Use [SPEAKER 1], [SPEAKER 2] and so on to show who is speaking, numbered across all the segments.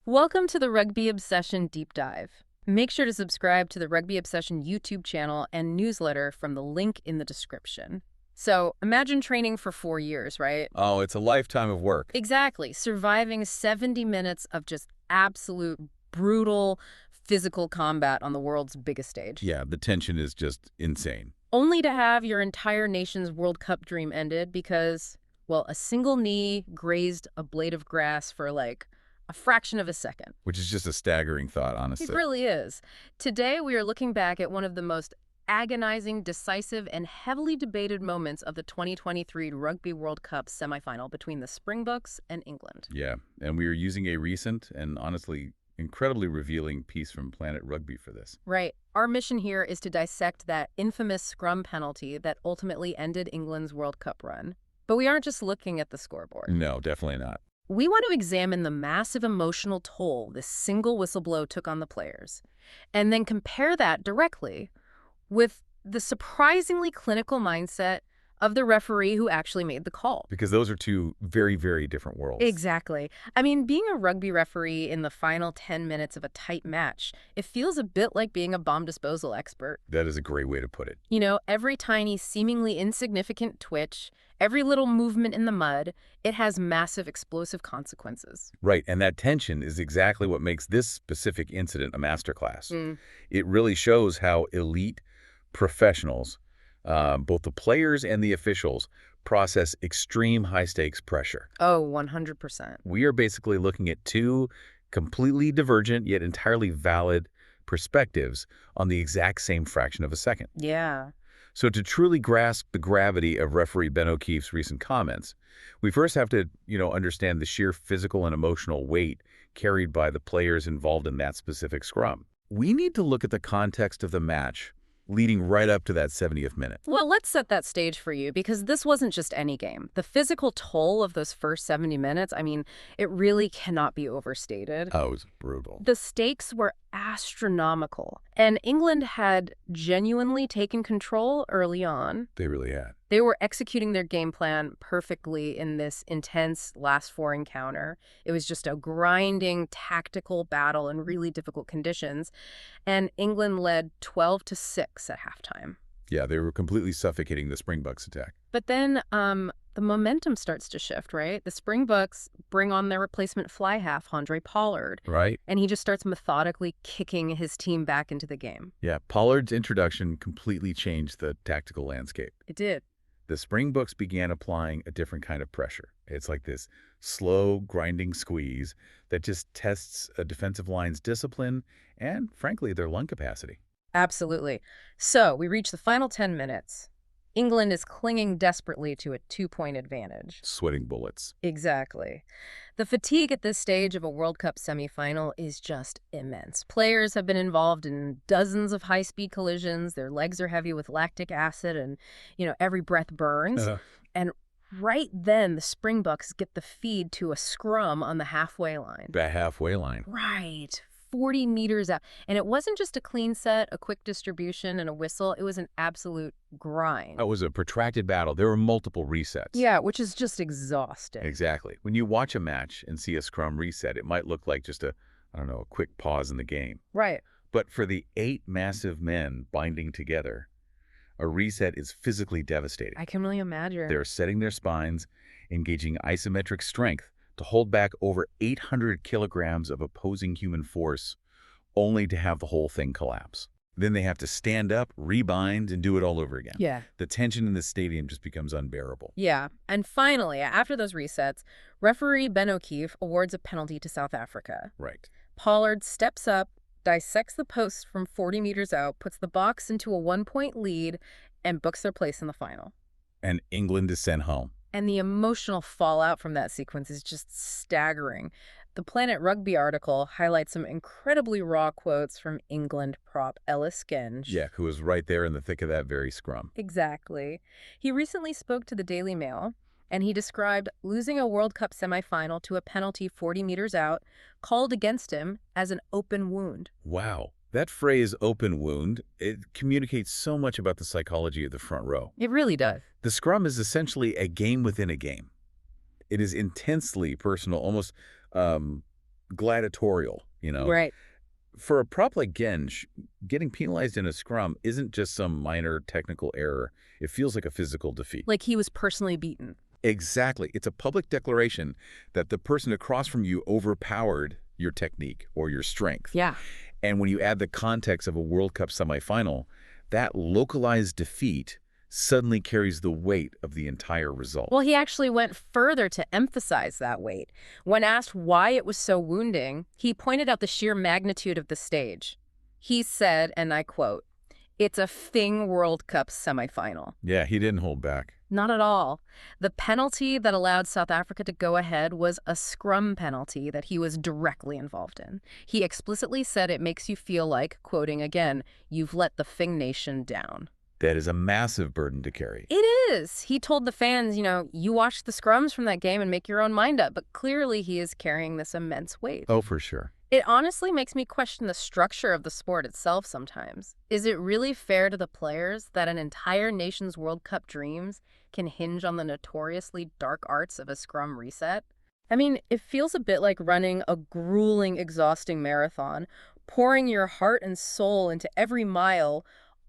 [SPEAKER 1] Welcome to the Rugby Obsession Deep Dive. Make sure to subscribe to the Rugby Obsession YouTube channel and newsletter from the link in the description. So, imagine training for 4 years, right?
[SPEAKER 2] Oh, it's a lifetime of work.
[SPEAKER 1] Exactly. Surviving 70 minutes of just absolute brutal physical combat on the world's biggest stage.
[SPEAKER 2] Yeah, the tension is just insane.
[SPEAKER 1] Only to have your entire nation's World Cup dream ended because, well, a single knee grazed a blade of grass for like a fraction of a second.
[SPEAKER 2] Which is just a staggering thought, honestly.
[SPEAKER 1] It really is. Today, we are looking back at one of the most agonizing, decisive, and heavily debated moments of the 2023 Rugby World Cup semifinal between the Springboks and England.
[SPEAKER 2] Yeah, and we are using a recent and honestly incredibly revealing piece from Planet Rugby for this.
[SPEAKER 1] Right. Our mission here is to dissect that infamous scrum penalty that ultimately ended England's World Cup run. But we aren't just looking at the scoreboard.
[SPEAKER 2] No, definitely not.
[SPEAKER 1] We want to examine the massive emotional toll this single whistle blow took on the players, and then compare that directly with the surprisingly clinical mindset of the referee who actually made the call.
[SPEAKER 2] Because those are two very, very different worlds.
[SPEAKER 1] Exactly. I mean, being a rugby referee in the final 10 minutes of a tight match, it feels a bit like being a bomb disposal expert.
[SPEAKER 2] That is a great way to put it.
[SPEAKER 1] You know, every tiny, seemingly insignificant twitch, every little movement in the mud, it has massive explosive consequences.
[SPEAKER 2] Right, and that tension is exactly what makes this specific incident a masterclass. It really shows how elite professionals, both the players and the officials, process extreme high-stakes pressure.
[SPEAKER 1] Oh, 100%.
[SPEAKER 2] We are basically looking at two completely divergent yet entirely valid perspectives on the exact same fraction of a second.
[SPEAKER 1] Yeah.
[SPEAKER 2] So to truly grasp the gravity of referee Ben O'Keeffe's recent comments, we first have to, understand the sheer physical and emotional weight carried by the players involved in that specific scrum. We need to look at the context of the match leading right up to that 70th minute.
[SPEAKER 1] Well, let's set that stage for you, because this wasn't just any game. The physical toll of those first 70 minutes, I mean, it really cannot be overstated.
[SPEAKER 2] Oh, it was brutal.
[SPEAKER 1] The stakes were astronomical, and England had genuinely taken control early on.
[SPEAKER 2] They really had.
[SPEAKER 1] They were executing their game plan perfectly in this intense last four encounter. It was just a grinding tactical battle in really difficult conditions, and England led 12-6 at halftime.
[SPEAKER 2] Yeah, they were completely suffocating the Springboks attack.
[SPEAKER 1] But then the momentum starts to shift, right? The Springboks bring on their replacement fly half, Handre Pollard.
[SPEAKER 2] Right.
[SPEAKER 1] And he just starts methodically kicking his team back into the game.
[SPEAKER 2] Yeah, Pollard's introduction completely changed the tactical landscape.
[SPEAKER 1] It did.
[SPEAKER 2] The Springboks began applying a different kind of pressure. It's like this slow, grinding squeeze that just tests a defensive line's discipline and, frankly, their lung capacity.
[SPEAKER 1] Absolutely. So we reach the final 10 minutes. England is clinging desperately to a 2-point advantage.
[SPEAKER 2] Sweating bullets.
[SPEAKER 1] Exactly. The fatigue at this stage of a World Cup semifinal is just immense. Players have been involved in dozens of high-speed collisions. Their legs are heavy with lactic acid and, every breath burns. And right then, the Springboks get the feed to a scrum on the halfway line.
[SPEAKER 2] The halfway line.
[SPEAKER 1] Right. 40 meters out. And it wasn't just a clean set, a quick distribution, and a whistle. It was an absolute grind.
[SPEAKER 2] It was a protracted battle. There were multiple resets.
[SPEAKER 1] Yeah, which is just exhausting.
[SPEAKER 2] Exactly. When you watch a match and see a scrum reset, it might look like just a quick pause in the game.
[SPEAKER 1] Right.
[SPEAKER 2] But for the 8 massive men binding together, a reset is physically devastating.
[SPEAKER 1] I can really imagine.
[SPEAKER 2] They're setting their spines, engaging isometric strength to hold back over 800 kilograms of opposing human force, only to have the whole thing collapse. Then they have to stand up, rebind, and do it all over again.
[SPEAKER 1] Yeah.
[SPEAKER 2] The tension in the stadium just becomes unbearable.
[SPEAKER 1] Yeah. And finally, after those resets, referee Ben O'Keeffe awards a penalty to South Africa.
[SPEAKER 2] Right.
[SPEAKER 1] Pollard steps up, dissects the post from 40 meters out, puts the box into a 1-point lead, and books their place in the final.
[SPEAKER 2] And England is sent home.
[SPEAKER 1] And the emotional fallout from that sequence is just staggering. The Planet Rugby article highlights some incredibly raw quotes from England prop Ellis Genge.
[SPEAKER 2] Yeah, who was right there in the thick of that very scrum.
[SPEAKER 1] Exactly. He recently spoke to the Daily Mail, and he described losing a World Cup semifinal to a penalty 40 meters out, called against him as an open wound.
[SPEAKER 2] Wow. That phrase, open wound, it communicates so much about the psychology of the front row.
[SPEAKER 1] It really does.
[SPEAKER 2] The scrum is essentially a game within a game. It is intensely personal, almost gladiatorial,
[SPEAKER 1] Right.
[SPEAKER 2] For a prop like Genge, getting penalized in a scrum isn't just some minor technical error. It feels like a physical defeat.
[SPEAKER 1] Like he was personally beaten.
[SPEAKER 2] Exactly. It's a public declaration that the person across from you overpowered your technique or your strength.
[SPEAKER 1] Yeah.
[SPEAKER 2] And when you add the context of a World Cup semifinal, that localized defeat suddenly carries the weight of the entire result.
[SPEAKER 1] Well, he actually went further to emphasize that weight. When asked why it was so wounding, he pointed out the sheer magnitude of the stage. He said, and I quote, "It's a FING World Cup semifinal."
[SPEAKER 2] Yeah, he didn't hold back.
[SPEAKER 1] Not at all. The penalty that allowed South Africa to go ahead was a scrum penalty that he was directly involved in. He explicitly said it makes you feel like, quoting again, "you've let the FING nation down."
[SPEAKER 2] That is a massive burden to carry.
[SPEAKER 1] It is. He told the fans, you watch the scrums from that game and make your own mind up, but clearly he is carrying this immense weight.
[SPEAKER 2] Oh, for sure.
[SPEAKER 1] It honestly makes me question the structure of the sport itself sometimes. Is it really fair to the players that an entire nation's World Cup dreams can hinge on the notoriously dark arts of a scrum reset? I mean, it feels a bit like running a grueling, exhausting marathon, pouring your heart and soul into every mile,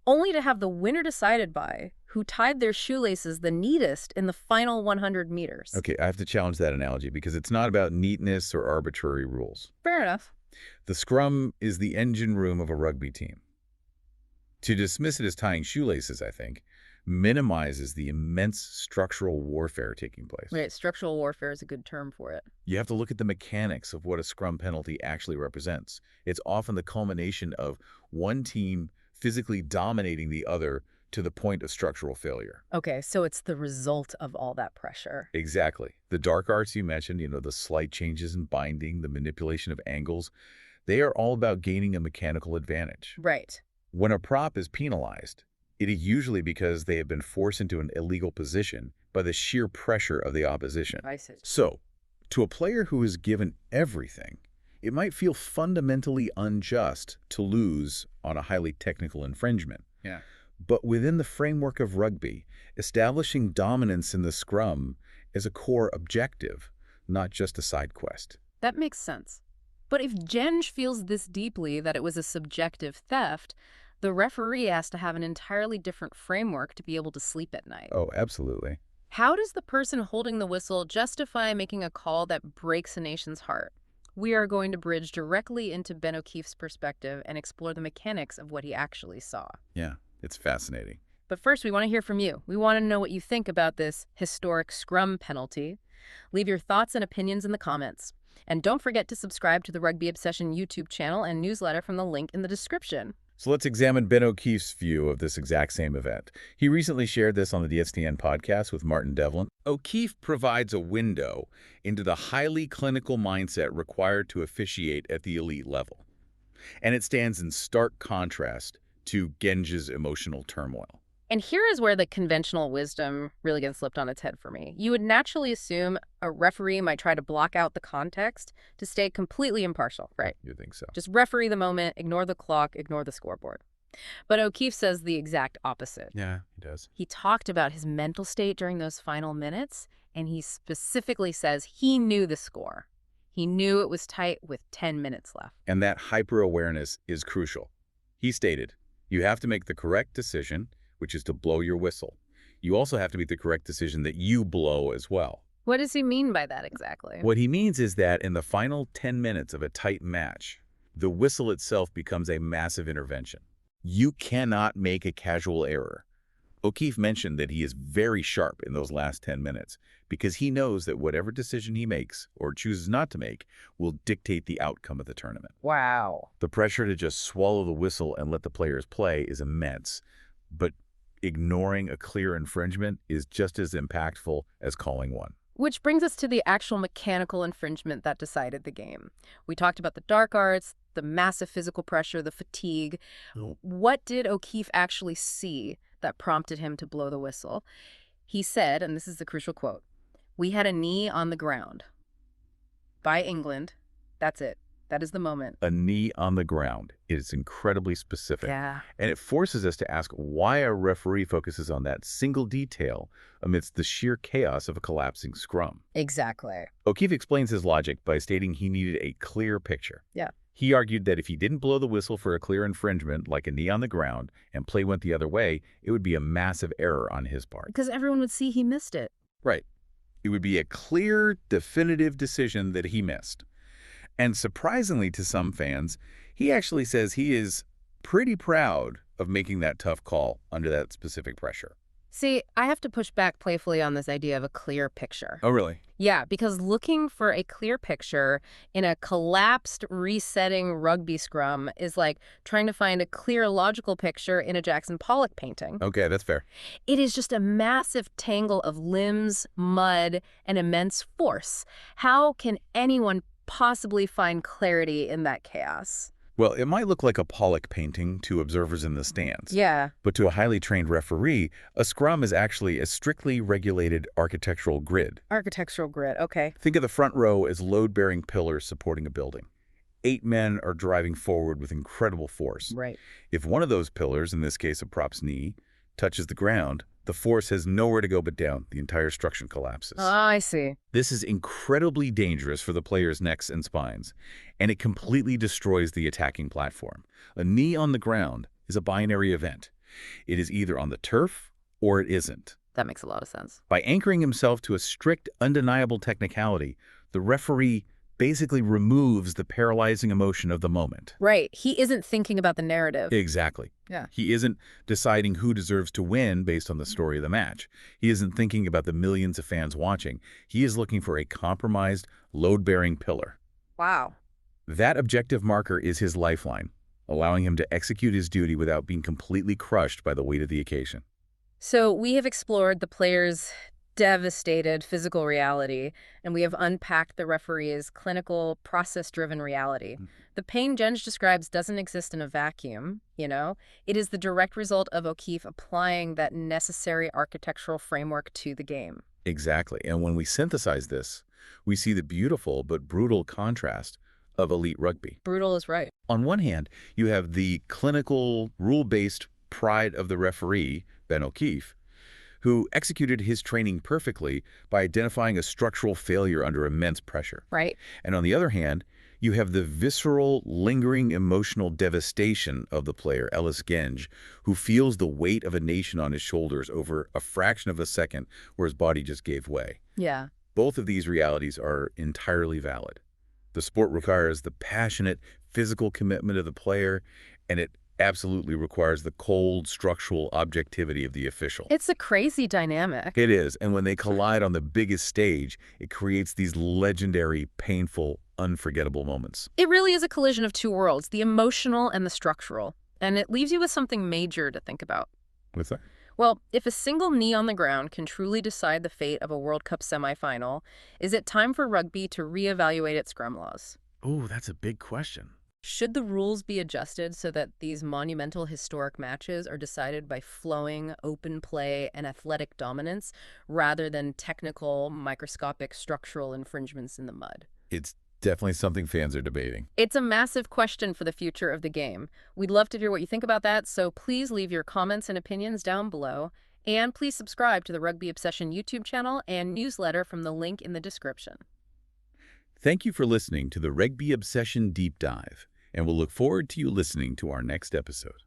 [SPEAKER 1] only to have the winner decided by who tied their shoelaces the neatest in the final 100 meters.
[SPEAKER 2] Okay, I have to challenge that analogy because it's not about neatness or arbitrary rules.
[SPEAKER 1] Fair enough.
[SPEAKER 2] The scrum is the engine room of a rugby team. To dismiss it as tying shoelaces, I think, minimizes the immense structural warfare taking place.
[SPEAKER 1] Right, structural warfare is a good term for it.
[SPEAKER 2] You have to look at the mechanics of what a scrum penalty actually represents. It's often the culmination of one team physically dominating the other to the point of structural failure.
[SPEAKER 1] Okay, so it's the result of all that pressure.
[SPEAKER 2] Exactly. The dark arts you mentioned, the slight changes in binding, the manipulation of angles, they are all about gaining a mechanical advantage.
[SPEAKER 1] Right.
[SPEAKER 2] When a prop is penalized, it is usually because they have been forced into an illegal position by the sheer pressure of the opposition.
[SPEAKER 1] I see.
[SPEAKER 2] So, to a player who is given everything, it might feel fundamentally unjust to lose on a highly technical infringement.
[SPEAKER 3] Yeah.
[SPEAKER 2] But within the framework of rugby, establishing dominance in the scrum is a core objective, not just a side quest.
[SPEAKER 1] That makes sense. But if Genge feels this deeply that it was a subjective theft, the referee has to have an entirely different framework to be able to sleep at night.
[SPEAKER 2] Oh, absolutely.
[SPEAKER 1] How does the person holding the whistle justify making a call that breaks a nation's heart? We are going to bridge directly into Ben O'Keeffe's perspective and explore the mechanics of what he actually saw.
[SPEAKER 2] Yeah, it's fascinating.
[SPEAKER 1] But first, we want to hear from you. We want to know what you think about this historic scrum penalty. Leave your thoughts and opinions in the comments. And don't forget to subscribe to the Rugby Obsession YouTube channel and newsletter from the link in the description.
[SPEAKER 2] So let's examine Ben O'Keeffe's view of this exact same event. He recently shared this on the DSTN podcast with Martin Devlin. O'Keeffe provides a window into the highly clinical mindset required to officiate at the elite level. And it stands in stark contrast to Genge's emotional turmoil.
[SPEAKER 1] And here is where the conventional wisdom really gets flipped on its head for me. You would naturally assume a referee might try to block out the context to stay completely impartial, right?
[SPEAKER 2] You think so?
[SPEAKER 1] Just referee the moment, ignore the clock, ignore the scoreboard. But O'Keeffe says the exact opposite.
[SPEAKER 2] Yeah, he does.
[SPEAKER 1] He talked about his mental state during those final minutes, and he specifically says he knew the score. He knew it was tight with 10 minutes left.
[SPEAKER 2] And that hyper-awareness is crucial. He stated, you have to make the correct decision, which is to blow your whistle. You also have to make the correct decision that you blow as well.
[SPEAKER 1] What does he mean by that exactly?
[SPEAKER 2] What he means is that in the final 10 minutes of a tight match, the whistle itself becomes a massive intervention. You cannot make a casual error. O'Keeffe mentioned that he is very sharp in those last 10 minutes because he knows that whatever decision he makes or chooses not to make will dictate the outcome of the tournament.
[SPEAKER 1] Wow.
[SPEAKER 2] The pressure to just swallow the whistle and let the players play is immense, but ignoring a clear infringement is just as impactful as calling one.
[SPEAKER 1] Which brings us to the actual mechanical infringement that decided the game. We talked about the dark arts, the massive physical pressure, the fatigue. What did O'Keeffe actually see that prompted him to blow the whistle? He said, and this is the crucial quote, "We had a knee on the ground. By England. That's it. That is the moment.
[SPEAKER 2] A knee on the ground. It is incredibly specific.
[SPEAKER 1] Yeah.
[SPEAKER 2] And it forces us to ask why a referee focuses on that single detail amidst the sheer chaos of a collapsing scrum.
[SPEAKER 1] Exactly.
[SPEAKER 2] O'Keefe explains his logic by stating he needed a clear picture.
[SPEAKER 1] Yeah.
[SPEAKER 2] He argued that if he didn't blow the whistle for a clear infringement, like a knee on the ground, and play went the other way, it would be a massive error on his part.
[SPEAKER 1] Because everyone would see he missed it.
[SPEAKER 2] Right. It would be a clear, definitive decision that he missed. And surprisingly to some fans, he actually says he is pretty proud of making that tough call under that specific pressure.
[SPEAKER 1] See, I have to push back playfully on this idea of a clear picture.
[SPEAKER 2] Oh, really?
[SPEAKER 1] Yeah, because looking for a clear picture in a collapsed, resetting rugby scrum is like trying to find a clear, logical picture in a Jackson Pollock painting.
[SPEAKER 2] Okay, that's fair.
[SPEAKER 1] It is just a massive tangle of limbs, mud, and immense force. How can anyone possibly find clarity in that chaos?
[SPEAKER 2] Well, it might look like a Pollock painting to observers in the stands.
[SPEAKER 1] Yeah.
[SPEAKER 2] But to a highly trained referee, a scrum is actually a strictly regulated architectural grid.
[SPEAKER 1] Architectural grid, okay.
[SPEAKER 2] Think of the front row as load-bearing pillars supporting a building. 8 men are driving forward with incredible force.
[SPEAKER 1] Right.
[SPEAKER 2] If one of those pillars, in this case a prop's knee, touches the ground, the force has nowhere to go but down. The entire structure collapses.
[SPEAKER 1] Oh, I see.
[SPEAKER 2] This is incredibly dangerous for the players' necks and spines, and it completely destroys the attacking platform. A knee on the ground is a binary event. It is either on the turf or it isn't.
[SPEAKER 1] That makes a lot of sense.
[SPEAKER 2] By anchoring himself to a strict, undeniable technicality, the referee basically removes the paralyzing emotion of the moment.
[SPEAKER 1] Right. He isn't thinking about the narrative.
[SPEAKER 2] Exactly.
[SPEAKER 1] Yeah.
[SPEAKER 2] He isn't deciding who deserves to win based on the story of the match. He isn't thinking about the millions of fans watching. He is looking for a compromised, load-bearing pillar.
[SPEAKER 1] Wow.
[SPEAKER 2] That objective marker is his lifeline, allowing him to execute his duty without being completely crushed by the weight of the occasion.
[SPEAKER 1] So we have explored the player's devastated physical reality, and we have unpacked the referee's clinical, process-driven reality. The pain Genge describes doesn't exist in a vacuum, you know? It is the direct result of O'Keefe applying that necessary architectural framework to the game.
[SPEAKER 2] Exactly. And when we synthesize this, we see the beautiful but brutal contrast of elite rugby.
[SPEAKER 1] Brutal is right.
[SPEAKER 2] On one hand, you have the clinical, rule-based pride of the referee, Ben O'Keefe, who executed his training perfectly by identifying a structural failure under immense pressure.
[SPEAKER 1] Right.
[SPEAKER 2] And on the other hand, you have the visceral, lingering emotional devastation of the player, Ellis Genge, who feels the weight of a nation on his shoulders over a fraction of a second where his body just gave way.
[SPEAKER 1] Yeah.
[SPEAKER 2] Both of these realities are entirely valid. The sport requires the passionate, physical commitment of the player, and it absolutely requires the cold, structural objectivity of the official.
[SPEAKER 1] It's a crazy dynamic.
[SPEAKER 2] It is, and when they collide on the biggest stage, it creates these legendary, painful, unforgettable moments.
[SPEAKER 1] It really is a collision of two worlds, the emotional and the structural. And it leaves you with something major to think about.
[SPEAKER 2] What's that?
[SPEAKER 1] Well, if a single knee on the ground can truly decide the fate of a World Cup semifinal, is it time for rugby to reevaluate its scrum laws?
[SPEAKER 2] Oh, that's a big question.
[SPEAKER 1] Should the rules be adjusted so that these monumental historic matches are decided by flowing, open play, and athletic dominance rather than technical, microscopic structural infringements in the mud?
[SPEAKER 2] It's definitely something fans are debating.
[SPEAKER 1] It's a massive question for the future of the game. We'd love to hear what you think about that, so please leave your comments and opinions down below. And please subscribe to the Rugby Obsession YouTube channel and newsletter from the link in the description.
[SPEAKER 2] Thank you for listening to the Rugby Obsession Deep Dive, and we'll look forward to you listening to our next episode.